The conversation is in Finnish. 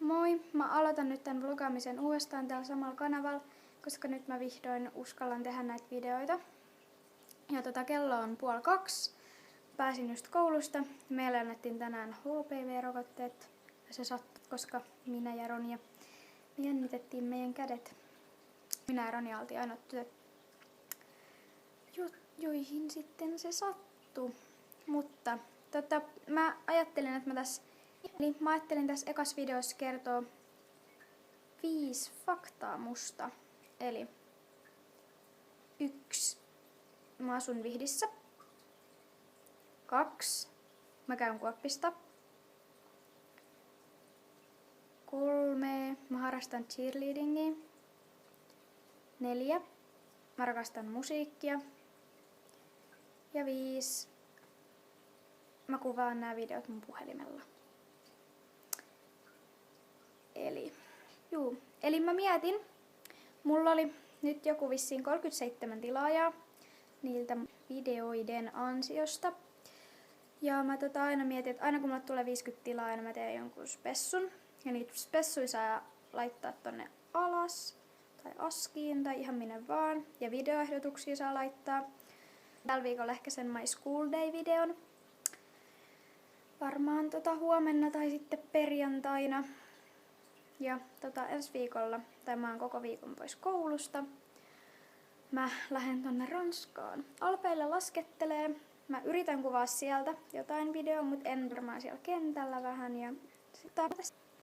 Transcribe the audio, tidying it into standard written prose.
Moi! Mä aloitan nyt tän vlogaamisen uudestaan täällä samalla kanavalla, koska nyt mä vihdoin uskallan tehdä näitä videoita. Ja kello on 1:30. Pääsin just koulusta. Meille annettiin tänään HPV-rokotteet. Ja se sattui, koska minä ja Ronja me jännitettiin meidän kädet. Minä ja Ronja oltiin ainoat tytöt, joihin sitten se sattui. Mutta mä ajattelin, että mä ajattelin tässä ekas videossa kertoa 5 faktaa musta. Eli 1. Mä asun Vihdissä. 2. Mä käyn Kuoppista. 3. Mä harrastan cheerleadingia. 4. Mä rakastan musiikkia. Ja 5. Mä kuvaan nämä videot mun puhelimella. Eli mä mietin, mulla oli nyt joku vissiin 37 tilaajaa niiltä videoiden ansiosta. Ja mä aina mietin, että aina kun mulle tulee 50 tilaajaa, mä teen jonkun spessun. Ja niitä spessuja saa laittaa tonne alas tai askiin tai ihan minne vaan. Ja videoehdotuksia saa laittaa. Tällä viikolla ehkä sen My School Day-videon. Varmaan huomenna tai sitten perjantaina. Ja ensi viikolla, tai mä oon koko viikon pois koulusta, mä lähden tonne Ranskaan. Alpeille laskettelee. Mä yritän kuvaa sieltä jotain videoa, mutta en varmaan siellä kentällä vähän. Ja